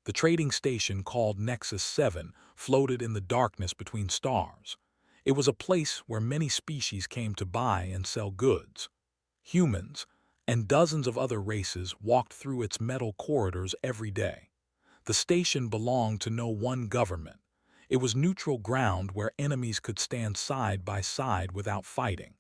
The trading station called Nexus 7 floated in the darkness between stars. It was a place where many species came to buy and sell goods. Humans and dozens of other races walked through its metal corridors every day. The station belonged to no one government. It was neutral ground where enemies could stand side by side without fighting.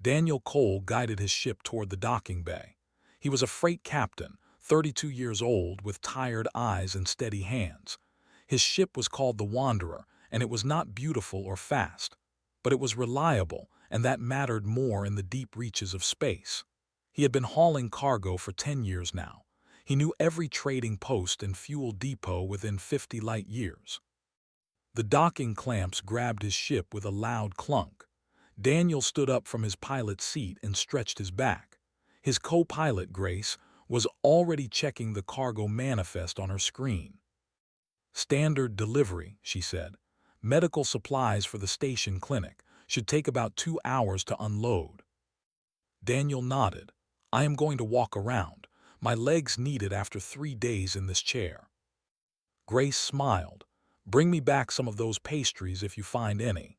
Daniel Cole guided his ship toward the docking bay. He was a freight captain, 32 years old, with tired eyes and steady hands. His ship was called the Wanderer, and it was not beautiful or fast, but it was reliable, and that mattered more in the deep reaches of space. He had been hauling cargo for 10 years now. He knew every trading post and fuel depot within 50 light years. The docking clamps grabbed his ship with a loud clunk. Daniel stood up from his pilot's seat and stretched his back. His co-pilot, Grace, was already checking the cargo manifest on her screen. "Standard delivery," she said. "Medical supplies for the station clinic. Should take about 2 hours to unload." Daniel nodded. "I am going to walk around. My legs need it after 3 days in this chair." Grace smiled. "Bring me back some of those pastries if you find any."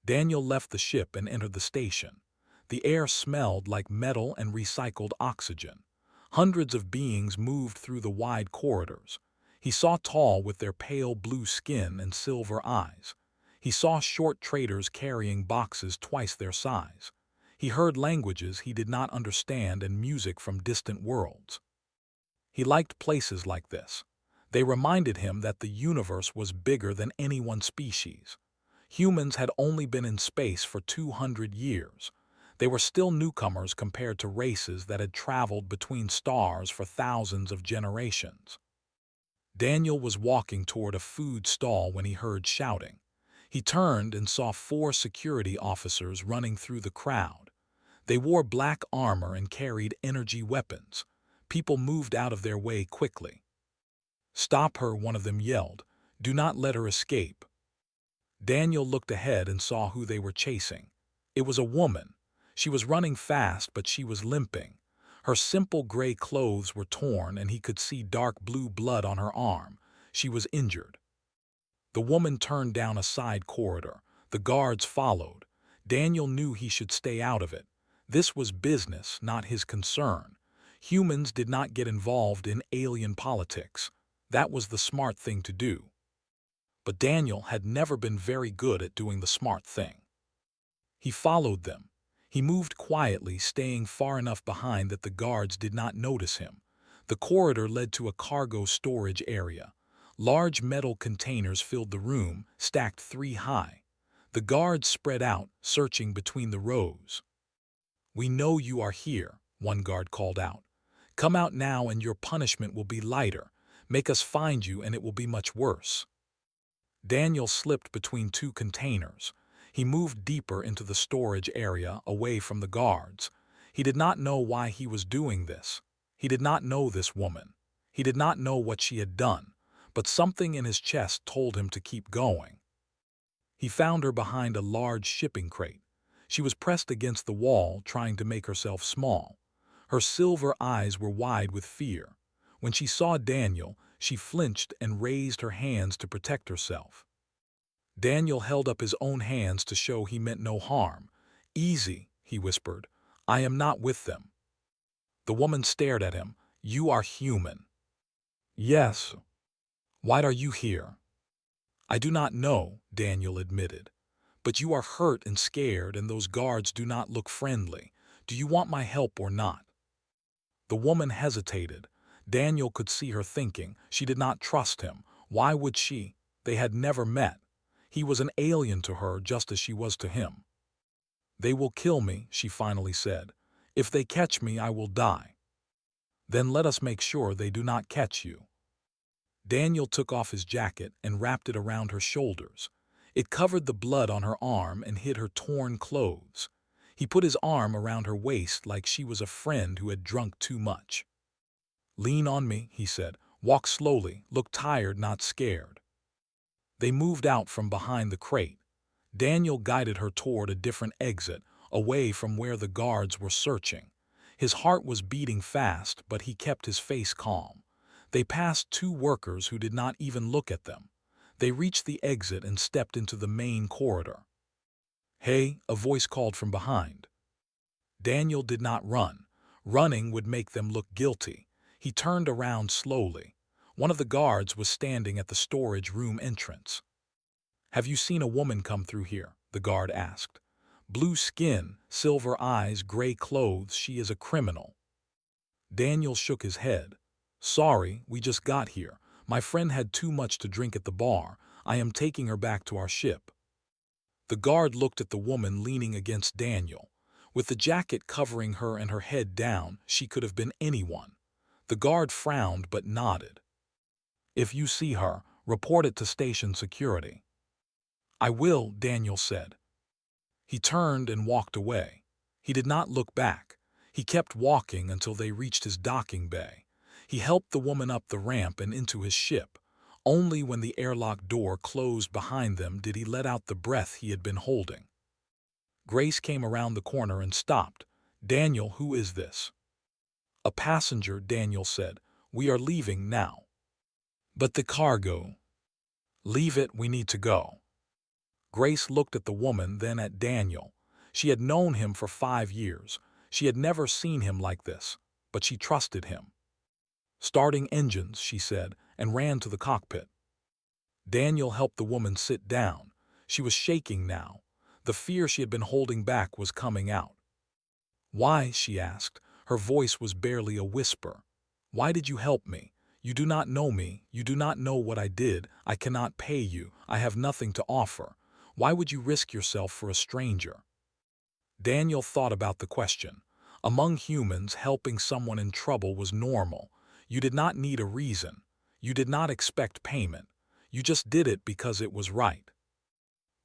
Daniel left the ship and entered the station. The air smelled like metal and recycled oxygen. Hundreds of beings moved through the wide corridors. He saw tall with their pale blue skin and silver eyes. He saw short traders carrying boxes twice their size. He heard languages he did not understand and music from distant worlds. He liked places like this. They reminded him that the universe was bigger than any one species. Humans had only been in space for 200 years. They were still newcomers compared to races that had traveled between stars for thousands of generations. Daniel was walking toward a food stall when he heard shouting. He turned and saw 4 security officers running through the crowd. They wore black armor and carried energy weapons. People moved out of their way quickly. "Stop her," one of them yelled. "Do not let her escape." Daniel looked ahead and saw who they were chasing. It was a woman. She was running fast, but she was limping. Her simple gray clothes were torn, and he could see dark blue blood on her arm. She was injured. The woman turned down a side corridor. The guards followed. Daniel knew he should stay out of it. This was business, not his concern. Humans did not get involved in alien politics. That was the smart thing to do. But Daniel had never been very good at doing the smart thing. He followed them. He moved quietly, staying far enough behind that the guards did not notice him. The corridor led to a cargo storage area. Large metal containers filled the room, stacked 3 high. The guards spread out, searching between the rows. "We know you are here," one guard called out. "Come out now and your punishment will be lighter. Make us find you and it will be much worse." Daniel slipped between 2 containers. He moved deeper into the storage area, away from the guards. He did not know why he was doing this. He did not know this woman. He did not know what she had done, but something in his chest told him to keep going. He found her behind a large shipping crate. She was pressed against the wall, trying to make herself small. Her silver eyes were wide with fear. When she saw Daniel, she flinched and raised her hands to protect herself. Daniel held up his own hands to show he meant no harm. "Easy," he whispered. "I am not with them." The woman stared at him. "You are human." "Yes." "Why are you here?" "I do not know," Daniel admitted. "But you are hurt and scared, and those guards do not look friendly. Do you want my help or not?" The woman hesitated. Daniel could see her thinking. She did not trust him. Why would she? They had never met. He was an alien to her just as she was to him. "They will kill me," she finally said. "If they catch me, I will die." "Then let us make sure they do not catch you." Daniel took off his jacket and wrapped it around her shoulders. It covered the blood on her arm and hid her torn clothes. He put his arm around her waist like she was a friend who had drunk too much. "Lean on me," he said. "Walk slowly. Look tired, not scared." They moved out from behind the crate. Daniel guided her toward a different exit, away from where the guards were searching. His heart was beating fast, but he kept his face calm. They passed two workers who did not even look at them. They reached the exit and stepped into the main corridor. "Hey," a voice called from behind. Daniel did not run. Running would make them look guilty. He turned around slowly. One of the guards was standing at the storage room entrance. "Have you seen a woman come through here?" the guard asked. "Blue skin, silver eyes, gray clothes, she is a criminal." Daniel shook his head. "Sorry, we just got here. My friend had too much to drink at the bar. I am taking her back to our ship." The guard looked at the woman leaning against Daniel. With the jacket covering her and her head down, she could have been anyone. The guard frowned but nodded. "If you see her, report it to station security." "I will," Daniel said. He turned and walked away. He did not look back. He kept walking until they reached his docking bay. He helped the woman up the ramp and into his ship. Only when the airlock door closed behind them did he let out the breath he had been holding. Grace came around the corner and stopped. "Daniel, who is this?" "A passenger," Daniel said. "We are leaving now." "But the cargo." "Leave it, we need to go." Grace looked at the woman, then at Daniel. She had known him for 5 years. She had never seen him like this, but she trusted him. "Starting engines," she said, and ran to the cockpit. Daniel helped the woman sit down. She was shaking now. The fear she had been holding back was coming out. "Why?" she asked. Her voice was barely a whisper. "Why did you help me? You do not know me. You do not know what I did. I cannot pay you. I have nothing to offer. Why would you risk yourself for a stranger?" Daniel thought about the question. Among humans, helping someone in trouble was normal. You did not need a reason. You did not expect payment. You just did it because it was right.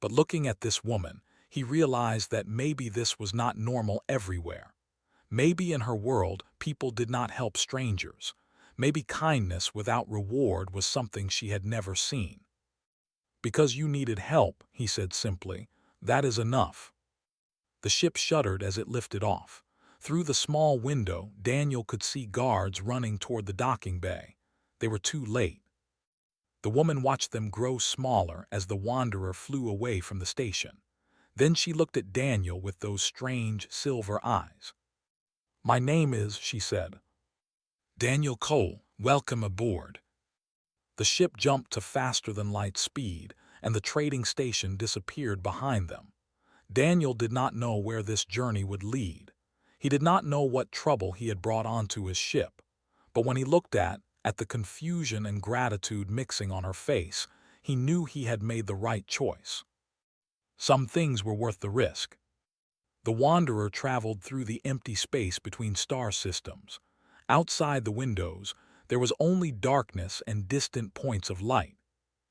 But looking at this woman, he realized that maybe this was not normal everywhere. Maybe in her world, people did not help strangers. Maybe kindness without reward was something she had never seen. "Because you needed help," he said simply. "That is enough." The ship shuddered as it lifted off. Through the small window, Daniel could see guards running toward the docking bay. They were too late. The woman watched them grow smaller as the Wanderer flew away from the station. Then she looked at Daniel with those strange silver eyes. "My name is," she said. "Daniel Cole. Welcome aboard." The ship jumped to faster-than-light speed, and the trading station disappeared behind them. Daniel did not know where this journey would lead. He did not know what trouble he had brought onto his ship. But when he looked at the confusion and gratitude mixing on her face, he knew he had made the right choice. Some things were worth the risk. The Wanderer traveled through the empty space between star systems. Outside the windows, there was only darkness and distant points of light.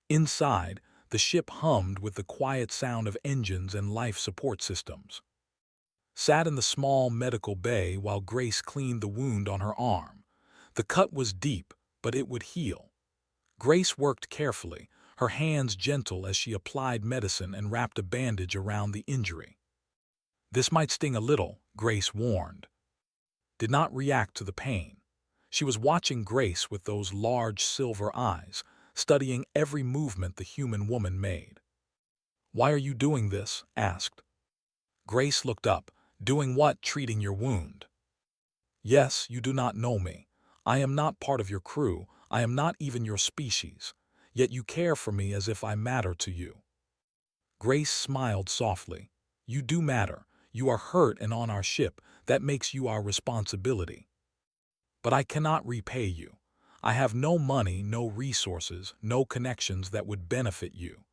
Inside, the ship hummed with the quiet sound of engines and life support systems. Sat in the small medical bay while Grace cleaned the wound on her arm. The cut was deep, but it would heal. Grace worked carefully, her hands gentle as she applied medicine and wrapped a bandage around the injury. "This might sting a little," Grace warned. Did not react to the pain. She was watching Grace with those large silver eyes, studying every movement the human woman made. "Why are you doing this?" asked. Grace looked up. "Doing what? Treating your wound?" "Yes, you do not know me. I am not part of your crew. I am not even your species. Yet you care for me as if I matter to you." Grace smiled softly. "You do matter. You are hurt and on our ship. That makes you our responsibility. But I cannot repay you. I have no money, no resources, no connections that would benefit you.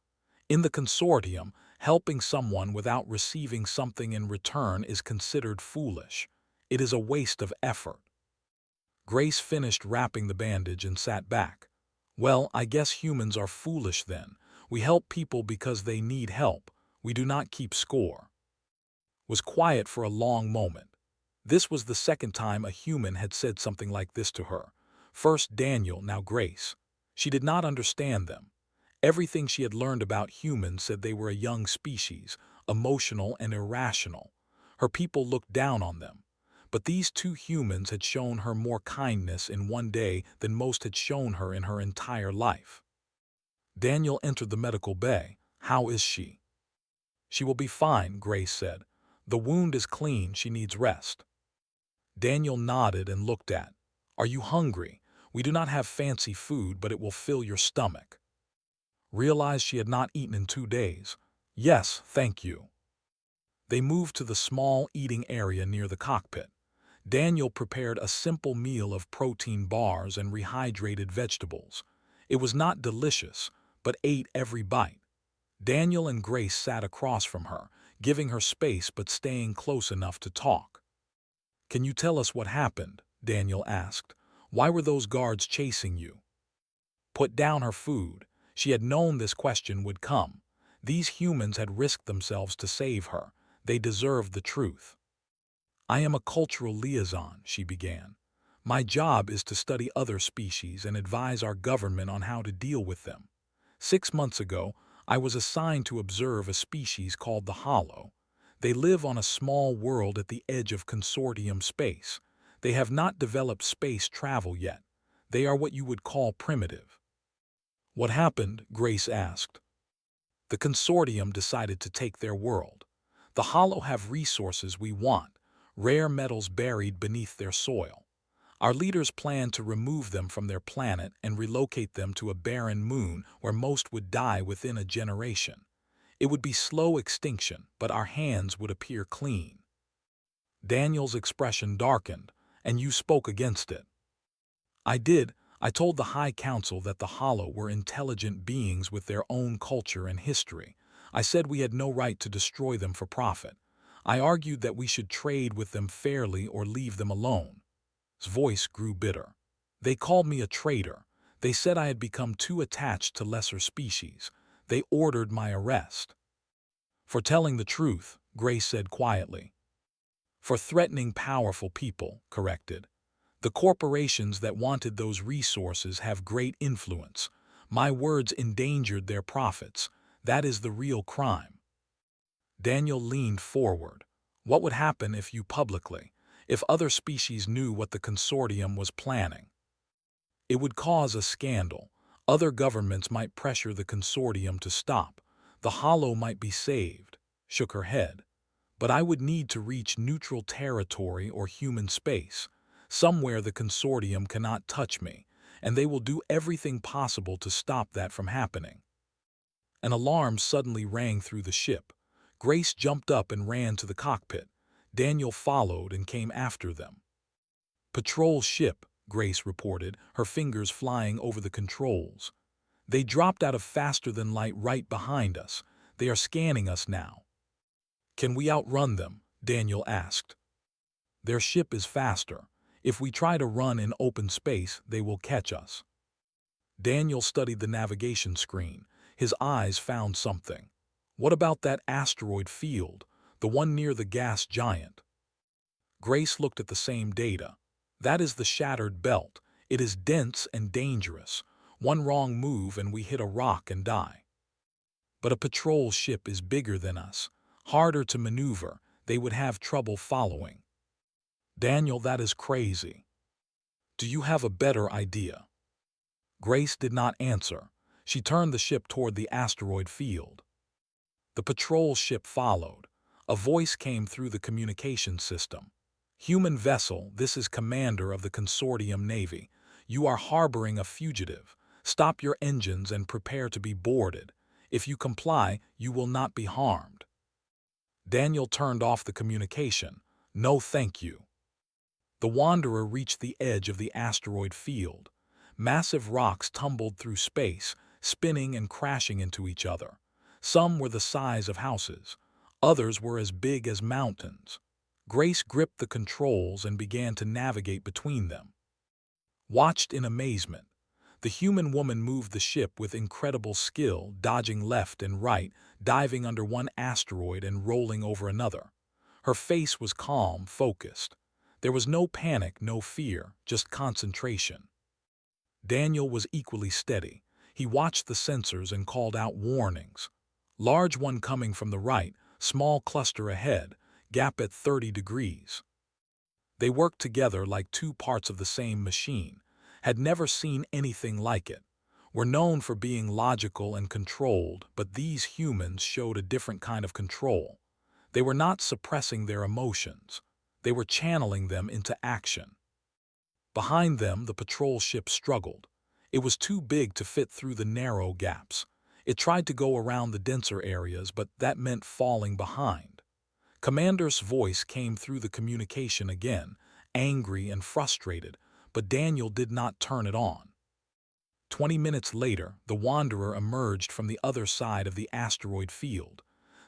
In the consortium, helping someone without receiving something in return is considered foolish. It is a waste of effort." Grace finished wrapping the bandage and sat back. "Well, I guess humans are foolish then. We help people because they need help. We do not keep score." Was quiet for a long moment. This was the second time a human had said something like this to her. First Daniel, now Grace. She did not understand them. Everything she had learned about humans said they were a young species, emotional and irrational. Her people looked down on them. But these two humans had shown her more kindness in one day than most had shown her in her entire life. Daniel entered the medical bay. "How is she?" "She will be fine," Grace said. "The wound is clean, she needs rest." Daniel nodded and looked at. "Are you hungry? We do not have fancy food, but it will fill your stomach." Realized she had not eaten in 2 days. "Yes, thank you." They moved to the small eating area near the cockpit. Daniel prepared a simple meal of protein bars and rehydrated vegetables. It was not delicious, but ate every bite. Daniel and Grace sat across from her, giving her space but staying close enough to talk. "Can you tell us what happened?" Daniel asked. "Why were those guards chasing you?" Put down her food. She had known this question would come. These humans had risked themselves to save her. They deserved the truth. "I am a cultural liaison," she began. "My job is to study other species and advise our government on how to deal with them. 6 months ago, I was assigned to observe a species called the Hollow. They live on a small world at the edge of consortium space. They have not developed space travel yet. They are what you would call primitive." "What happened?" Grace asked. "The consortium decided to take their world. The Hollow have resources we want, rare metals buried beneath their soil. Our leaders plan to remove them from their planet and relocate them to a barren moon where most would die within a generation. It would be slow extinction, but our hands would appear clean." Daniel's expression darkened. "And you spoke against it." "I did. I told the High Council that the Hollow were intelligent beings with their own culture and history. I said we had no right to destroy them for profit. I argued that we should trade with them fairly or leave them alone." His voice grew bitter. "They called me a traitor. They said I had become too attached to lesser species. They ordered my arrest." "For telling the truth," Grace said quietly. "For threatening powerful people," corrected. "The corporations that wanted those resources have great influence. My words endangered their profits. That is the real crime." Daniel leaned forward. "What would happen if you publicly, if other species knew what the consortium was planning?" "It would cause a scandal. Other governments might pressure the consortium to stop. The Hollow might be saved." Shook her head. "But I would need to reach neutral territory or human space. Somewhere the consortium cannot touch me, and they will do everything possible to stop that from happening." An alarm suddenly rang through the ship. Grace jumped up and ran to the cockpit. Daniel followed and came after them. "Patrol ship," Grace reported, her fingers flying over the controls. "They dropped out of faster-than-light right behind us. They are scanning us now." "Can we outrun them?" Daniel asked. "Their ship is faster. If we try to run in open space, they will catch us." Daniel studied the navigation screen. His eyes found something. "What about that asteroid field, the one near the gas giant?" Grace looked at the same data. "That is the shattered belt. It is dense and dangerous. One wrong move and we hit a rock and die." "But a patrol ship is bigger than us, harder to maneuver. They would have trouble following." "Daniel, that is crazy. Do you have a better idea?" Grace did not answer. She turned the ship toward the asteroid field. The patrol ship followed. A voice came through the communication system. "Human vessel, this is commander of the consortium navy. You are harboring a fugitive. Stop your engines and prepare to be boarded. If you comply, you will not be harmed." Daniel turned off the communication. "No, thank you." The Wanderer reached the edge of the asteroid field. Massive rocks tumbled through space, spinning and crashing into each other. Some were the size of houses. Others were as big as mountains. Grace gripped the controls and began to navigate between them. Watched in amazement. The human woman moved the ship with incredible skill, dodging left and right, diving under one asteroid and rolling over another. Her face was calm, focused. There was no panic, no fear, just concentration. Daniel was equally steady. He watched the sensors and called out warnings. "Large one coming from the right, small cluster ahead, gap at 30 degrees." They worked together like two parts of the same machine, had never seen anything like it. Were known for being logical and controlled, but these humans showed a different kind of control. They were not suppressing their emotions. They were channeling them into action. Behind them, the patrol ship struggled. It was too big to fit through the narrow gaps. It tried to go around the denser areas, but that meant falling behind. Commander's voice came through the communication again, angry and frustrated, but Daniel did not turn it on. 20 minutes later, the Wanderer emerged from the other side of the asteroid field.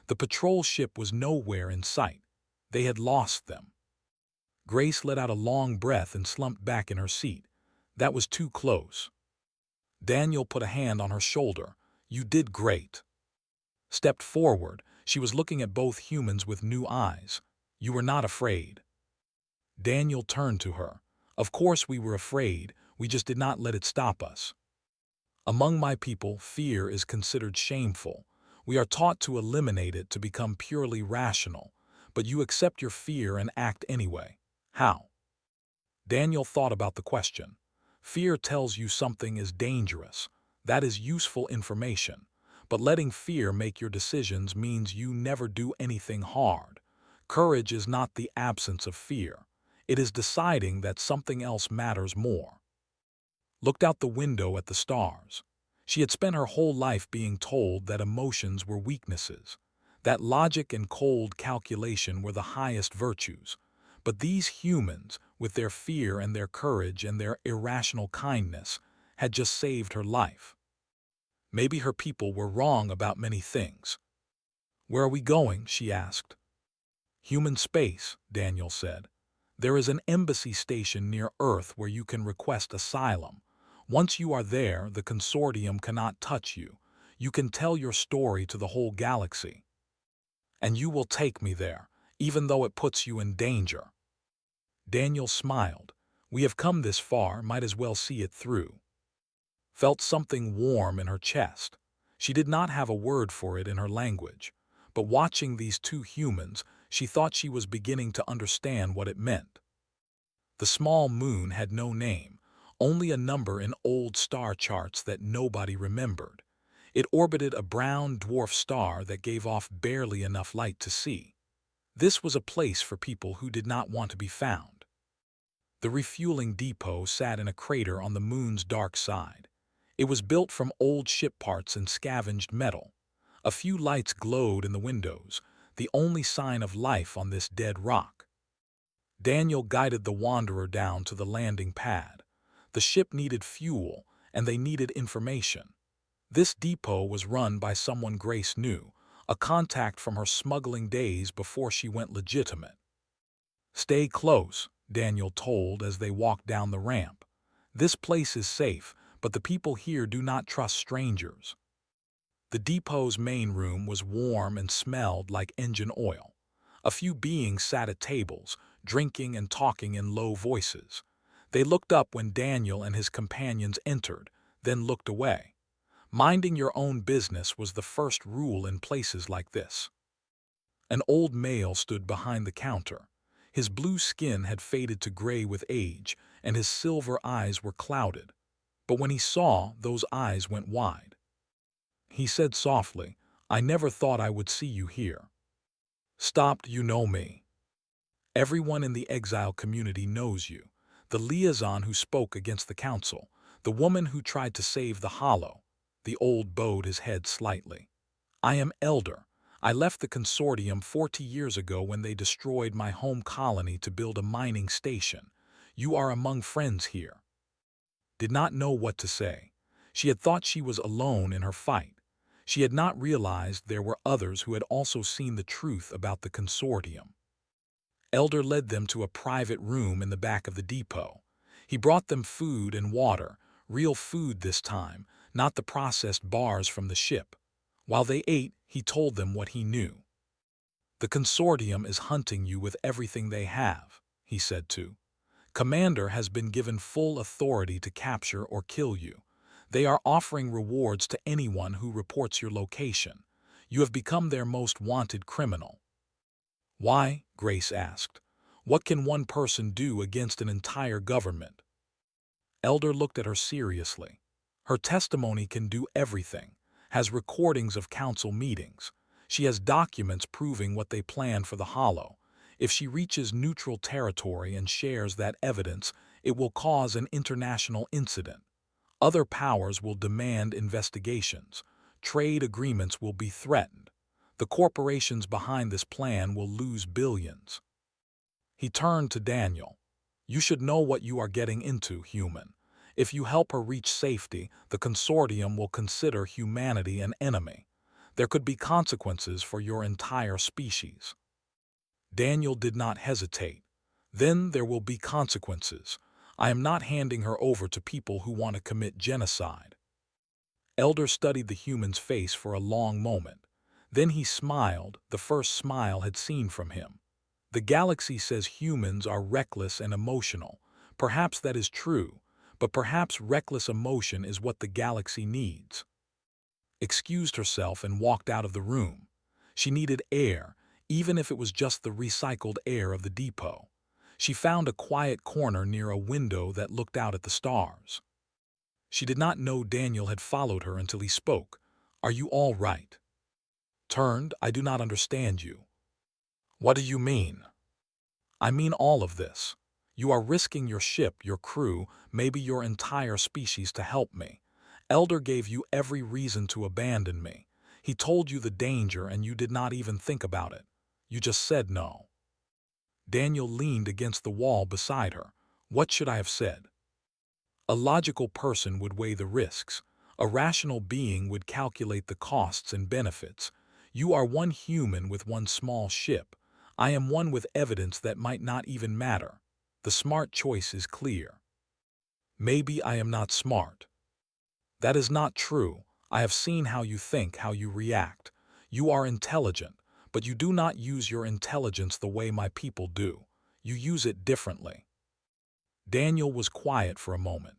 The patrol ship was nowhere in sight. They had lost them. Grace let out a long breath and slumped back in her seat. That was too close. Daniel put a hand on her shoulder. "You did great." Stepped forward. She was looking at both humans with new eyes. "You were not afraid." Daniel turned to her. "Of course we were afraid. We just did not let it stop us. Among my people, fear is considered shameful. We are taught to eliminate it to become purely rational. But you accept your fear and act anyway. How?" Daniel thought about the question. Fear tells you something is dangerous. That is useful information. But letting fear make your decisions means you never do anything hard. Courage is not the absence of fear. It is deciding that something else matters more. Looked out the window at the stars. She had spent her whole life being told that emotions were weaknesses, that logic and cold calculation were the highest virtues. But these humans, with their fear and their courage and their irrational kindness, had just saved her life. Maybe her people were wrong about many things. "Where are we going?" she asked. "Human space," Daniel said. "There is an embassy station near Earth where you can request asylum. Once you are there, the consortium cannot touch you. You can tell your story to the whole galaxy. And you will take me there, even though it puts you in danger." Daniel smiled. "We have come this far, might as well see it through." Felt something warm in her chest. She did not have a word for it in her language, but watching these two humans, she thought she was beginning to understand what it meant. The small moon had no name, only a number in old star charts that nobody remembered. It orbited a brown dwarf star that gave off barely enough light to see. This was a place for people who did not want to be found. The refueling depot sat in a crater on the moon's dark side. It was built from old ship parts and scavenged metal. A few lights glowed in the windows, the only sign of life on this dead rock. Daniel guided the Wanderer down to the landing pad. The ship needed fuel, and they needed information. This depot was run by someone Grace knew, a contact from her smuggling days before she went legitimate. "Stay close," Daniel told as they walked down the ramp. "This place is safe, but the people here do not trust strangers." The depot's main room was warm and smelled like engine oil. A few beings sat at tables, drinking and talking in low voices. They looked up when Daniel and his companions entered, then looked away. Minding your own business was the first rule in places like this. An old male stood behind the counter. His blue skin had faded to gray with age, and his silver eyes were clouded. But when he saw, those eyes went wide. He said softly, "I never thought I would see you here." "Stopped, you know me. Everyone in the exile community knows you. The liaison who spoke against the council, the woman who tried to save the Hollow." The old bowed his head slightly. "I am Elder. I left the consortium 40 years ago when they destroyed my home colony to build a mining station. You are among friends here." Did not know what to say. She had thought she was alone in her fight. She had not realized there were others who had also seen the truth about the consortium. Elder led them to a private room in the back of the depot. He brought them food and water, real food this time, not the processed bars from the ship. While they ate, he told them what he knew. "The consortium is hunting you with everything they have," he said too. "Commander has been given full authority to capture or kill you. They are offering rewards to anyone who reports your location. You have become their most wanted criminal." "Why?" Grace asked. What can one person do against an entire government? Elder looked at her seriously. Her testimony can do everything, has recordings of council meetings. She has documents proving what they plan for the Hollow. If she reaches neutral territory and shares that evidence, it will cause an international incident. Other powers will demand investigations. Trade agreements will be threatened. The corporations behind this plan will lose billions. He turned to Daniel. You should know what you are getting into, human. If you help her reach safety, the consortium will consider humanity an enemy. There could be consequences for your entire species. Daniel did not hesitate. Then there will be consequences. I am not handing her over to people who want to commit genocide. Elder studied the human's face for a long moment. Then he smiled, the first smile had seen from him. The galaxy says humans are reckless and emotional. Perhaps that is true, but perhaps reckless emotion is what the galaxy needs. Excused herself and walked out of the room. She needed air, even if it was just the recycled air of the depot. She found a quiet corner near a window that looked out at the stars. She did not know Daniel had followed her until he spoke. Are you all right? Turned, I do not understand you. What do you mean? I mean all of this. You are risking your ship, your crew, maybe your entire species to help me. Elder gave you every reason to abandon me. He told you the danger and you did not even think about it. You just said no. Daniel leaned against the wall beside her. What should I have said? A logical person would weigh the risks. A rational being would calculate the costs and benefits. You are one human with one small ship. I am one with evidence that might not even matter. The smart choice is clear. Maybe I am not smart. That is not true. I have seen how you think, how you react. You are intelligent, but you do not use your intelligence the way my people do. You use it differently. Daniel was quiet for a moment.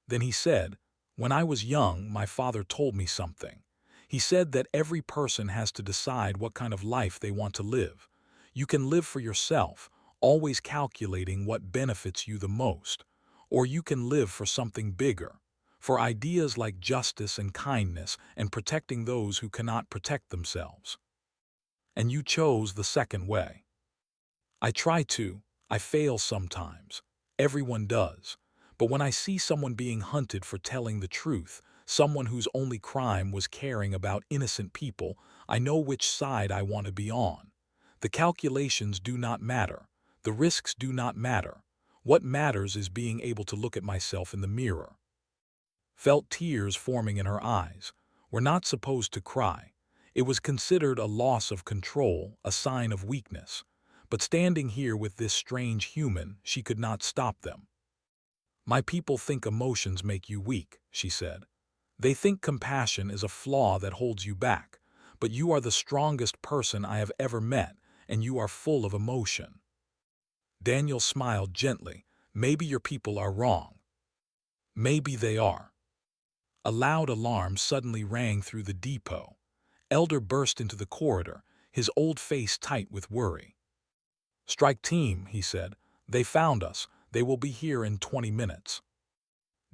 Then he said, when I was young, my father told me something. He said that every person has to decide what kind of life they want to live. You can live for yourself, always calculating what benefits you the most. Or you can live for something bigger, for ideas like justice and kindness and protecting those who cannot protect themselves. And you chose the second way. I try to. I fail sometimes. Everyone does. But when I see someone being hunted for telling the truth, someone whose only crime was caring about innocent people, I know which side I want to be on. The calculations do not matter. The risks do not matter. What matters is being able to look at myself in the mirror. Felt tears forming in her eyes. We're not supposed to cry. It was considered a loss of control, a sign of weakness. But standing here with this strange human, she could not stop them. My people think emotions make you weak, she said. They think compassion is a flaw that holds you back, but you are the strongest person I have ever met, and you are full of emotion. Daniel smiled gently. Maybe your people are wrong. Maybe they are. A loud alarm suddenly rang through the depot. Elder burst into the corridor, his old face tight with worry. Strike team, he said. They found us. They will be here in 20 minutes.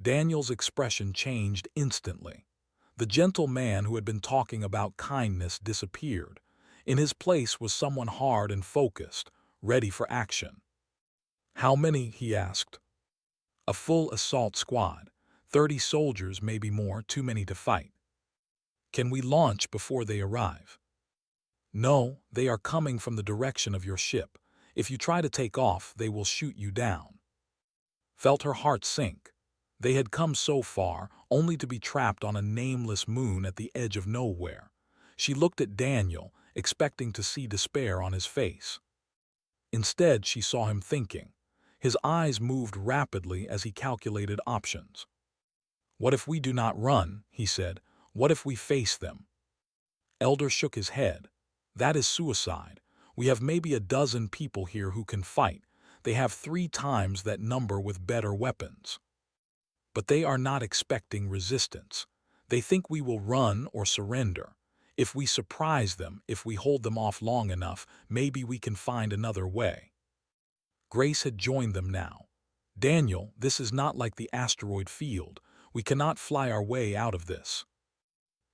Daniel's expression changed instantly. The gentle man who had been talking about kindness disappeared. In his place was someone hard and focused, ready for action. How many? He asked. A full assault squad. 30 soldiers, maybe more, too many to fight. Can we launch before they arrive? No, they are coming from the direction of your ship. If you try to take off, they will shoot you down. Felt her heart sink. They had come so far, only to be trapped on a nameless moon at the edge of nowhere. She looked at Daniel, expecting to see despair on his face. Instead, she saw him thinking. His eyes moved rapidly as he calculated options. What if we do not run? He said. What if we face them? Elder shook his head. That is suicide. We have maybe a dozen people here who can fight. They have 3 times that number with better weapons. But they are not expecting resistance. They think we will run or surrender. If we surprise them, if we hold them off long enough, maybe we can find another way. Grace had joined them now. "Daniel, this is not like the asteroid field. We cannot fly our way out of this."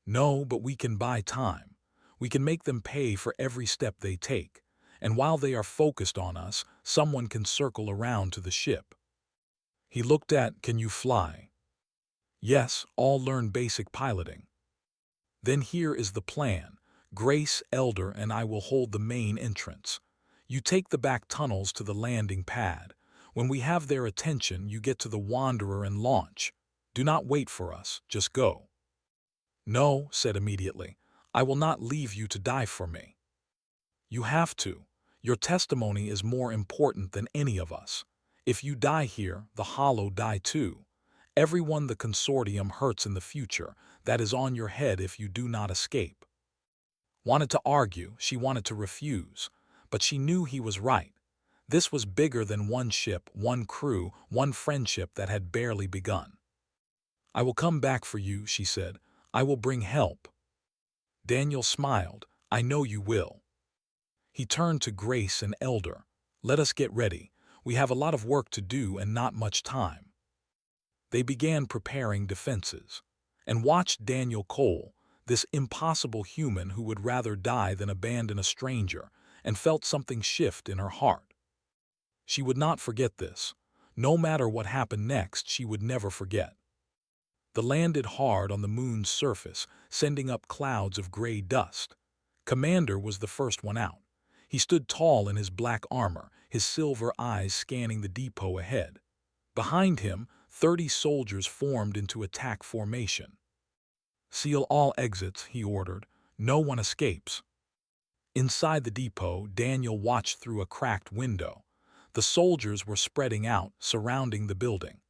"No, but we can buy time. We can make them pay for every step they take. And while they are focused on us, someone can circle around to the ship." He looked at, "Can you fly?" "Yes, all learn basic piloting." "Then here is the plan. Grace, Elder, and I will hold the main entrance. You take the back tunnels to the landing pad. When we have their attention, you get to the Wanderer and launch. Do not wait for us, just go." "No," said immediately. "I will not leave you to die for me." "You have to. Your testimony is more important than any of us. If you die here, the Hollow die too. Everyone the consortium hurts in the future, that is on your head if you do not escape." Wanted to argue, she wanted to refuse, but she knew he was right. This was bigger than one ship, one crew, one friendship that had barely begun. "I will come back for you," she said. "I will bring help." Daniel smiled. "I know you will." He turned to Grace and Elder. "Let us get ready. We have a lot of work to do and not much time." They began preparing defenses, and watched Daniel Cole, this impossible human who would rather die than abandon a stranger, and felt something shift in her heart. She would not forget this. No matter what happened next, she would never forget. They landed hard on the moon's surface, sending up clouds of gray dust. Commander was the first one out. He stood tall in his black armor, his silver eyes scanning the depot ahead. Behind him, 30 soldiers formed into attack formation. "Seal all exits," he ordered. "No one escapes." Inside the depot, Daniel watched through a cracked window. The soldiers were spreading out, surrounding the building.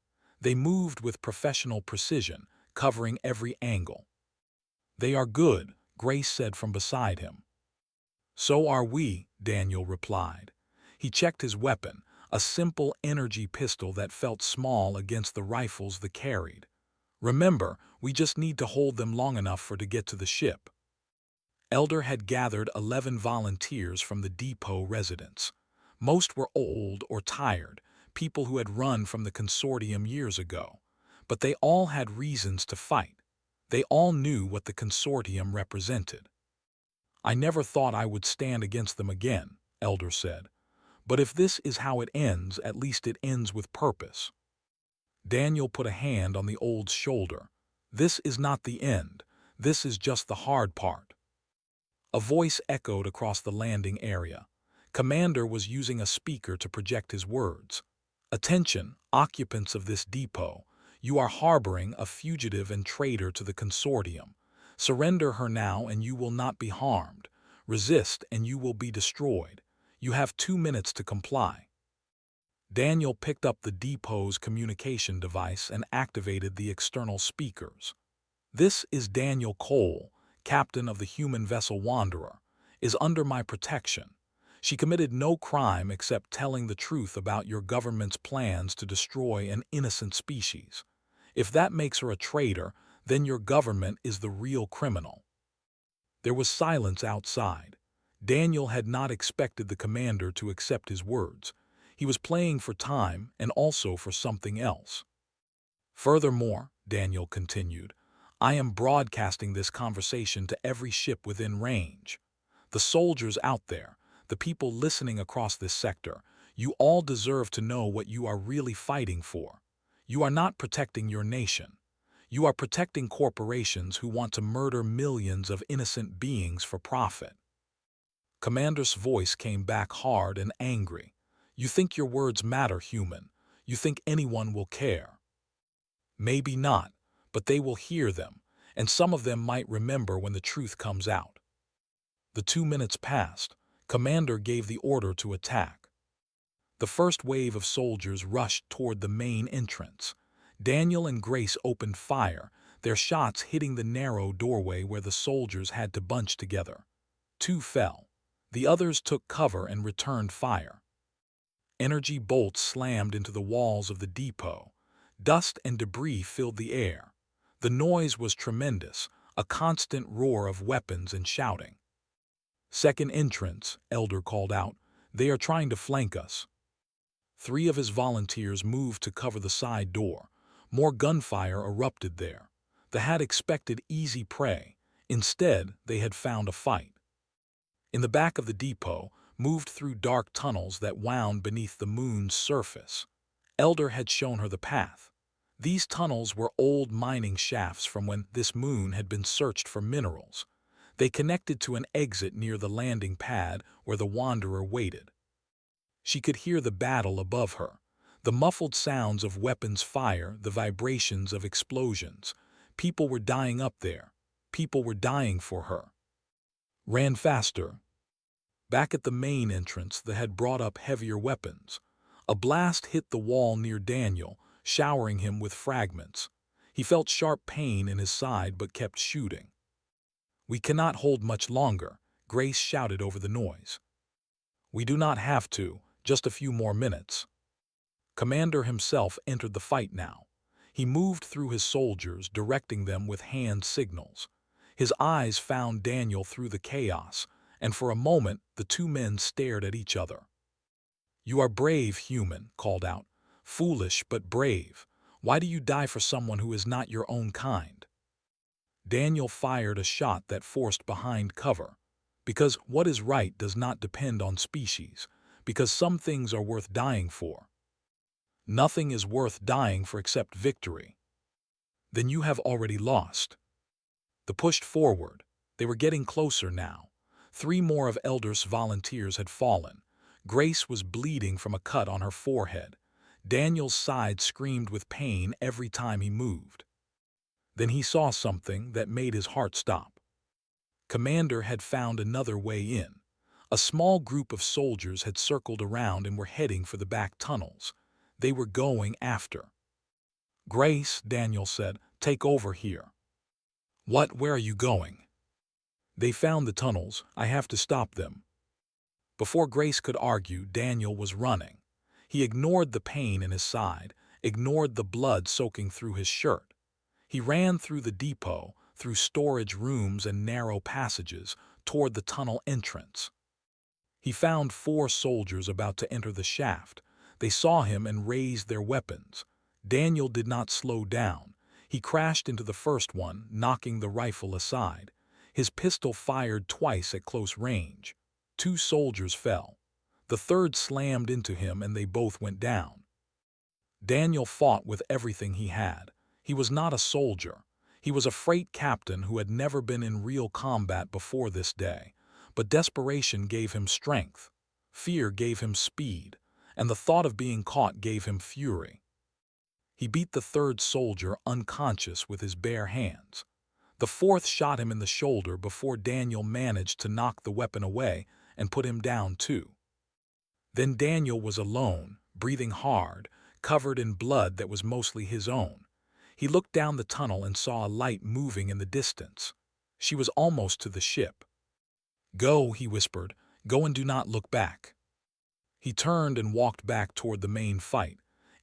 They moved with professional precision, covering every angle. "They are good," Grace said from beside him. "So are we," Daniel replied. He checked his weapon, a simple energy pistol that felt small against the rifles they carried. "Remember, we just need to hold them long enough for to get to the ship." Elder had gathered 11 volunteers from the depot residents. Most were old or tired, people who had run from the consortium years ago. But they all had reasons to fight. They all knew what the consortium represented. "I never thought I would stand against them again," Elder said. "But if this is how it ends, at least it ends with purpose." Daniel put a hand on the old's shoulder. "This is not the end. This is just the hard part." A voice echoed across the landing area. Commander was using a speaker to project his words. "Attention, occupants of this depot. You are harboring a fugitive and traitor to the consortium. Surrender her now and you will not be harmed. Resist and you will be destroyed. You have 2 minutes to comply." Daniel picked up the depot's communication device and activated the external speakers. "This is Daniel Cole, captain of the human vessel Wanderer, is under my protection. She committed no crime except telling the truth about your government's plans to destroy an innocent species. If that makes her a traitor, then your government is the real criminal." There was silence outside. Daniel had not expected the commander to accept his words. He was playing for time and also for something else. "Furthermore," Daniel continued, "I am broadcasting this conversation to every ship within range. The soldiers out there, the people listening across this sector, you all deserve to know what you are really fighting for. You are not protecting your nation. You are protecting corporations who want to murder millions of innocent beings for profit." Commander's voice came back hard and angry. "You think your words matter, human. You think anyone will care. Maybe not, but they will hear them, and some of them might remember when the truth comes out." The 2 minutes passed. Commander gave the order to attack. The first wave of soldiers rushed toward the main entrance. Daniel and Grace opened fire, their shots hitting the narrow doorway where the soldiers had to bunch together. 2 fell. The others took cover and returned fire. Energy bolts slammed into the walls of the depot. Dust and debris filled the air. The noise was tremendous, a constant roar of weapons and shouting. "Second entrance," Elder called out. "They are trying to flank us." 3 of his volunteers moved to cover the side door. More gunfire erupted there. They had expected easy prey. Instead, they had found a fight. In the back of the depot, moved through dark tunnels that wound beneath the moon's surface. Elder had shown her the path. These tunnels were old mining shafts from when this moon had been searched for minerals. They connected to an exit near the landing pad where the Wanderer waited. She could hear the battle above her, the muffled sounds of weapons fire, the vibrations of explosions. People were dying up there. People were dying for her. Ran faster. Back at the main entrance, they had brought up heavier weapons. A blast hit the wall near Daniel, showering him with fragments. He felt sharp pain in his side but kept shooting. "We cannot hold much longer," Grace shouted over the noise. "We do not have to, just a few more minutes." Commander himself entered the fight now. He moved through his soldiers, directing them with hand signals. His eyes found Daniel through the chaos, and for a moment the two men stared at each other. "You are brave, human," called out. "Foolish, but brave. Why do you die for someone who is not your own kind?" Daniel fired a shot that forced behind cover. Because what is right does not depend on species. Because some things are worth dying for. Nothing is worth dying for except victory. Then you have already lost. They pushed forward. They were getting closer now. 3 more of Elder's volunteers had fallen. Grace was bleeding from a cut on her forehead. Daniel's side screamed with pain every time he moved. Then he saw something that made his heart stop. Commander had found another way in. A small group of soldiers had circled around and were heading for the back tunnels. They were going after. "Grace," Daniel said, "take over here." "What? Where are you going?" "They found the tunnels. I have to stop them." Before Grace could argue, Daniel was running. He ignored the pain in his side, ignored the blood soaking through his shirt. He ran through the depot, through storage rooms and narrow passages, toward the tunnel entrance. He found 4 soldiers about to enter the shaft. They saw him and raised their weapons. Daniel did not slow down. He crashed into the first one, knocking the rifle aside. His pistol fired twice at close range. 2 soldiers fell. The third slammed into him and they both went down. Daniel fought with everything he had. He was not a soldier. He was a freight captain who had never been in real combat before this day. But desperation gave him strength. Fear gave him speed. And the thought of being caught gave him fury. He beat the third soldier unconscious with his bare hands. The fourth shot him in the shoulder before Daniel managed to knock the weapon away and put him down too. Then Daniel was alone, breathing hard, covered in blood that was mostly his own. He looked down the tunnel and saw a light moving in the distance. She was almost to the ship. "Go," he whispered. "Go and do not look back." He turned and walked back toward the main fight.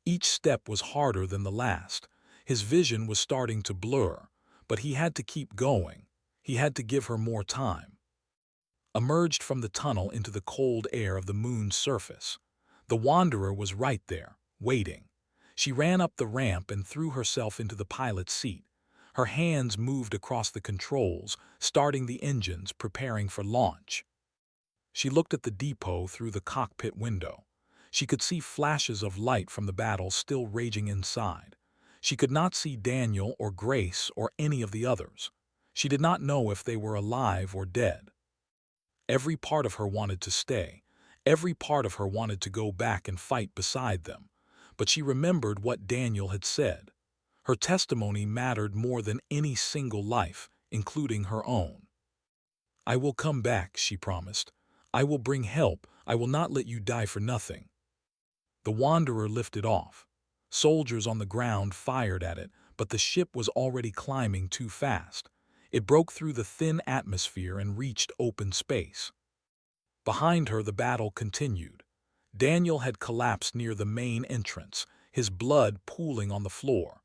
Each step was harder than the last. His vision was starting to blur, but he had to keep going. He had to give her more time. Emerged from the tunnel into the cold air of the moon's surface. The Wanderer was right there, waiting. She ran up the ramp and threw herself into the pilot's seat. Her hands moved across the controls, starting the engines, preparing for launch. She looked at the depot through the cockpit window. She could see flashes of light from the battle still raging inside. She could not see Daniel or Grace or any of the others. She did not know if they were alive or dead. Every part of her wanted to stay. Every part of her wanted to go back and fight beside them. But she remembered what Daniel had said. Her testimony mattered more than any single life, including her own. "I will come back," she promised. "I will bring help. I will not let you die for nothing." The Wanderer lifted off. Soldiers on the ground fired at it, but the ship was already climbing too fast. It broke through the thin atmosphere and reached open space. Behind her, the battle continued. Daniel had collapsed near the main entrance, his blood pooling on the floor.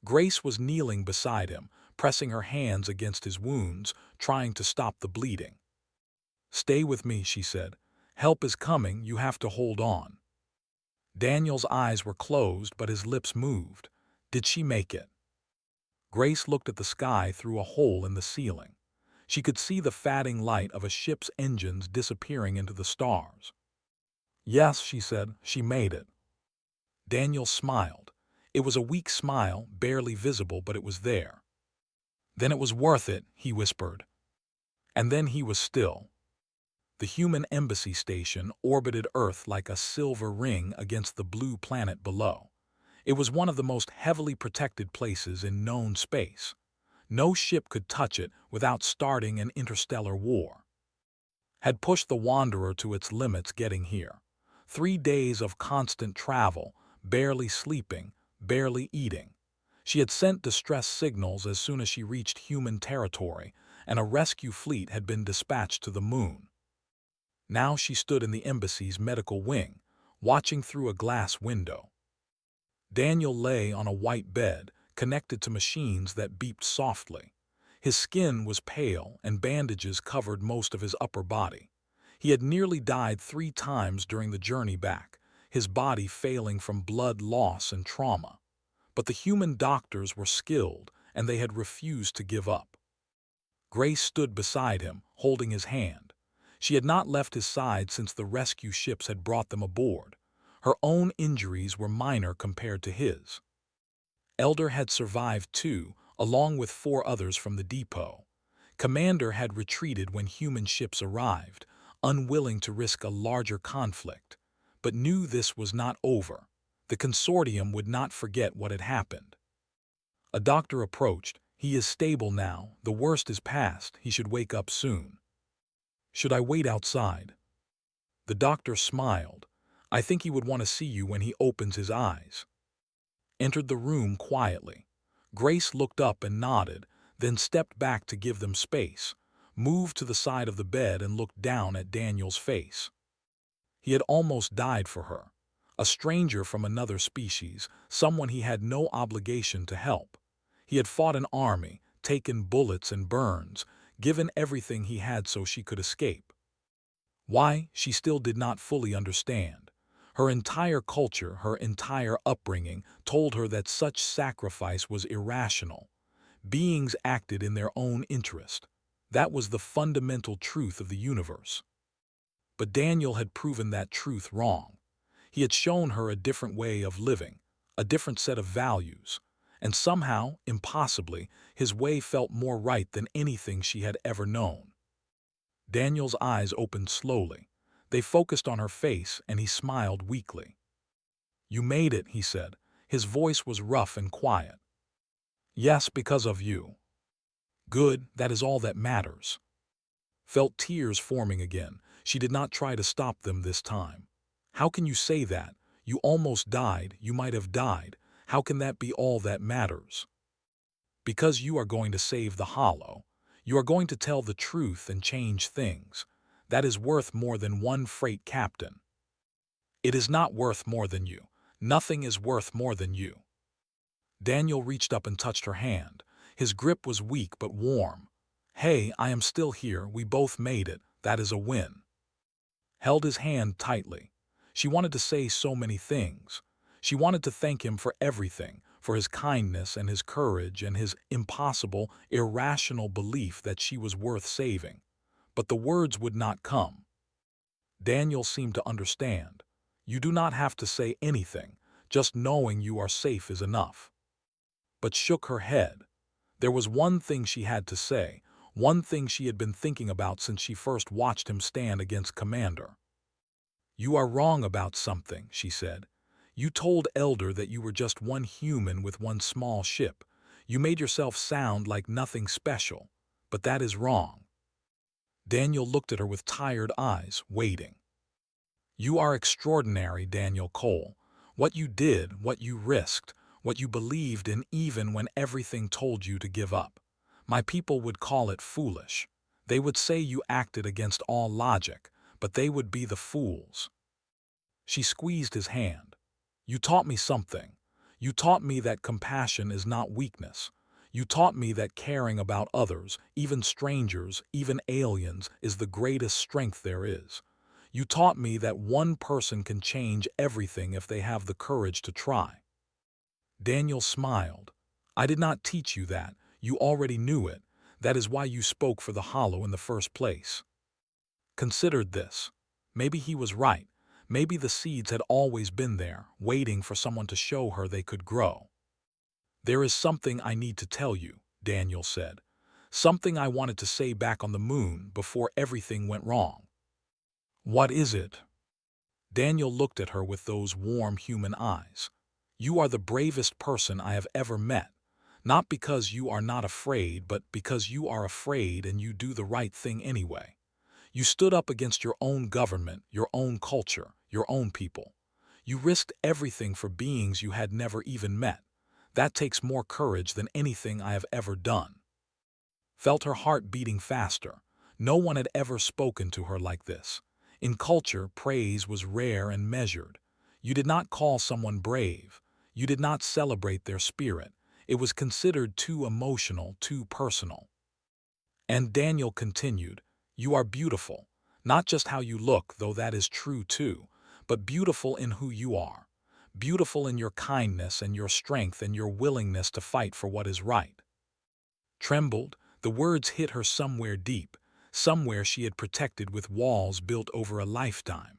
Grace was kneeling beside him, pressing her hands against his wounds, trying to stop the bleeding. "Stay with me," she said. "Help is coming. You have to hold on." Daniel's eyes were closed, but his lips moved. Did she make it? Grace looked at the sky through a hole in the ceiling. She could see the fading light of a ship's engines disappearing into the stars. Yes, she said, she made it. Daniel smiled. It was a weak smile, barely visible, but it was there. Then it was worth it, he whispered. And then he was still. The human embassy station orbited Earth like a silver ring against the blue planet below. It was one of the most heavily protected places in known space. No ship could touch it without starting an interstellar war. Had pushed the Wanderer to its limits getting here. 3 days of constant travel, barely sleeping, barely eating. She had sent distress signals as soon as she reached human territory, and a rescue fleet had been dispatched to the moon. Now she stood in the embassy's medical wing, watching through a glass window. Daniel lay on a white bed, connected to machines that beeped softly. His skin was pale, and bandages covered most of his upper body. He had nearly died 3 times during the journey back, his body failing from blood loss and trauma. But the human doctors were skilled, and they had refused to give up. Grace stood beside him, holding his hand. She had not left his side since the rescue ships had brought them aboard. Her own injuries were minor compared to his. Elder had survived too, along with 4 others from the depot. Commander had retreated when human ships arrived, unwilling to risk a larger conflict, but knew this was not over. The consortium would not forget what had happened. A doctor approached. He is stable now. The worst is past. He should wake up soon. Should I wait outside? The doctor smiled. I think he would want to see you when he opens his eyes. Entered the room quietly. Grace looked up and nodded, then stepped back to give them space, moved to the side of the bed and looked down at Daniel's face. He had almost died for her. A stranger from another species, someone he had no obligation to help. He had fought an army, taken bullets and burns, given everything he had so she could escape. Why, she still did not fully understand. Her entire culture, her entire upbringing, told her that such sacrifice was irrational. Beings acted in their own interest. That was the fundamental truth of the universe. But Daniel had proven that truth wrong. He had shown her a different way of living, a different set of values, and somehow, impossibly, his way felt more right than anything she had ever known. Daniel's eyes opened slowly. They focused on her face, and he smiled weakly. You made it, he said. His voice was rough and quiet. Yes, because of you. Good, that is all that matters. Felt tears forming again. She did not try to stop them this time. How can you say that? You almost died, you might have died. How can that be all that matters? Because you are going to save the Hollow. You are going to tell the truth and change things. That is worth more than one freight captain. It is not worth more than you. Nothing is worth more than you. Daniel reached up and touched her hand. His grip was weak but warm. Hey, I am still here. We both made it. That is a win. Held his hand tightly. She wanted to say so many things. She wanted to thank him for everything, for his kindness and his courage and his impossible, irrational belief that she was worth saving. But the words would not come. Daniel seemed to understand. You do not have to say anything. Just knowing you are safe is enough. But shook her head. There was one thing she had to say, one thing she had been thinking about since she first watched him stand against Commander. You are wrong about something, she said. You told Elder that you were just one human with one small ship. You made yourself sound like nothing special, but that is wrong. Daniel looked at her with tired eyes, waiting. You are extraordinary, Daniel Cole. What you did, what you risked, what you believed in even when everything told you to give up. My people would call it foolish. They would say you acted against all logic, but they would be the fools. She squeezed his hand. You taught me something. You taught me that compassion is not weakness. You taught me that caring about others, even strangers, even aliens, is the greatest strength there is. You taught me that one person can change everything if they have the courage to try. Daniel smiled. I did not teach you that. You already knew it. That is why you spoke for the Hollow in the first place. Considered this. Maybe he was right. Maybe the seeds had always been there, waiting for someone to show her they could grow. There is something I need to tell you, Daniel said. Something I wanted to say back on the moon before everything went wrong. What is it? Daniel looked at her with those warm human eyes. You are the bravest person I have ever met. Not because you are not afraid, but because you are afraid and you do the right thing anyway. You stood up against your own government, your own culture, your own people. You risked everything for beings you had never even met. That takes more courage than anything I have ever done. Felt her heart beating faster. No one had ever spoken to her like this. In culture, praise was rare and measured. You did not call someone brave. You did not celebrate their spirit. It was considered too emotional, too personal. And Daniel continued, you are beautiful, not just how you look, though that is true too, but beautiful in who you are. Beautiful in your kindness and your strength and your willingness to fight for what is right. Trembled, the words hit her somewhere deep, somewhere she had protected with walls built over a lifetime.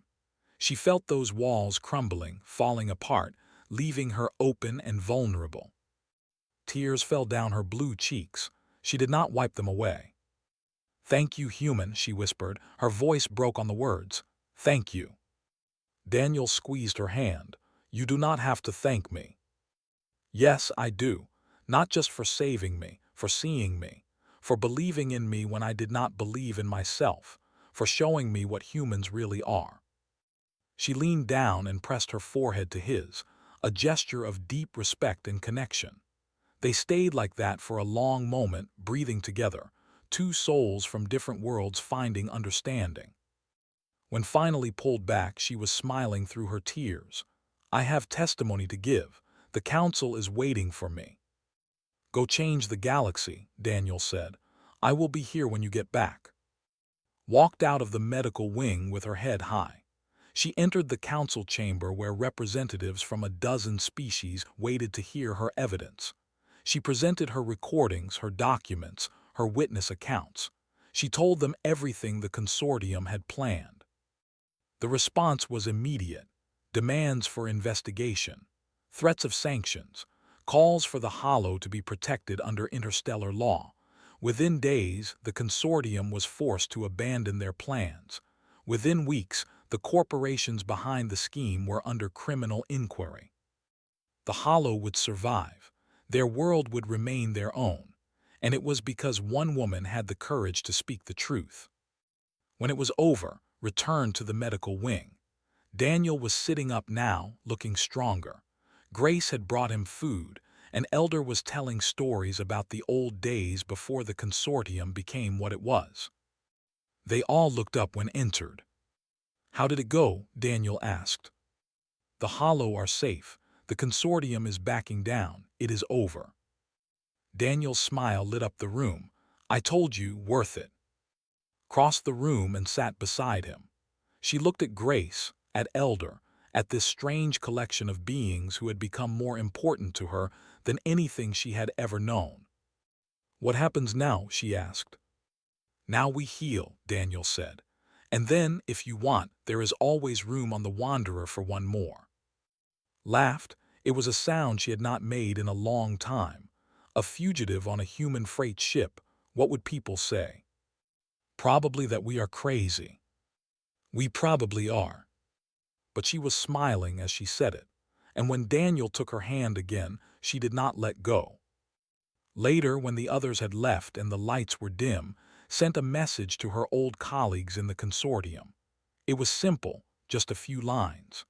She felt those walls crumbling, falling apart, leaving her open and vulnerable. Tears fell down her blue cheeks. She did not wipe them away. Thank you, human, she whispered. Her voice broke on the words. Thank you. Daniel squeezed her hand. You do not have to thank me. Yes, I do. Not just for saving me, for seeing me, for believing in me when I did not believe in myself, for showing me what humans really are. She leaned down and pressed her forehead to his, a gesture of deep respect and connection. They stayed like that for a long moment, breathing together, two souls from different worlds finding understanding. When finally pulled back, she was smiling through her tears. I have testimony to give. The council is waiting for me. Go change the galaxy, Daniel said. I will be here when you get back. Walked out of the medical wing with her head high. She entered the council chamber where representatives from a dozen species waited to hear her evidence. She presented her recordings, her documents, her witness accounts. She told them everything the consortium had planned. The response was immediate. Demands for investigation, threats of sanctions, calls for the Hollow to be protected under interstellar law. Within days, the consortium was forced to abandon their plans. Within weeks, the corporations behind the scheme were under criminal inquiry. The Hollow would survive. Their world would remain their own. And it was because one woman had the courage to speak the truth. When it was over, returned to the medical wing. Daniel was sitting up now, looking stronger. Grace had brought him food. An elder was telling stories about the old days before the consortium became what it was. They all looked up when entered. How did it go? Daniel asked. The Hollow are safe. The consortium is backing down. It is over. Daniel's smile lit up the room. I told you, worth it. Crossed the room and sat beside him. She looked at Grace, at Elder, at this strange collection of beings who had become more important to her than anything she had ever known. What happens now? She asked. Now we heal, Daniel said. And then, if you want, there is always room on the Wanderer for one more. Laughed. It was a sound she had not made in a long time. A fugitive on a human freight ship. What would people say? Probably that we are crazy. We probably are. But she was smiling as she said it, and when Daniel took her hand again, she did not let go. Later, when the others had left and the lights were dim, sent a message to her old colleagues in the consortium. It was simple, just a few lines.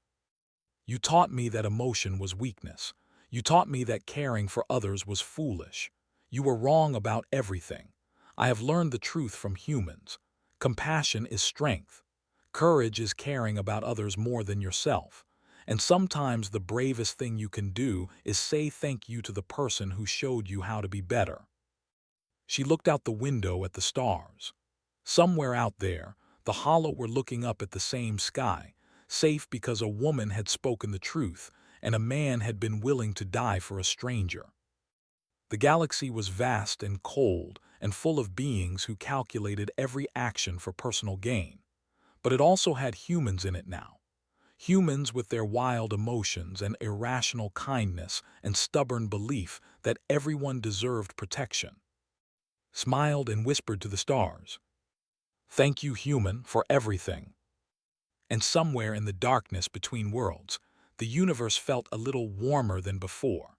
You taught me that emotion was weakness. You taught me that caring for others was foolish. You were wrong about everything. I have learned the truth from humans. Compassion is strength. Courage is caring about others more than yourself. And sometimes the bravest thing you can do is say thank you to the person who showed you how to be better. She looked out the window at the stars. Somewhere out there, The Hollow were looking up at the same sky, safe because a woman had spoken the truth and a man had been willing to die for a stranger. The galaxy was vast and cold and full of beings who calculated every action for personal gain. But it also had humans in it now. Humans with their wild emotions and irrational kindness and stubborn belief that everyone deserved protection. Smiled and whispered to the stars, "Thank you, human, for everything." And somewhere in the darkness between worlds, the universe felt a little warmer than before.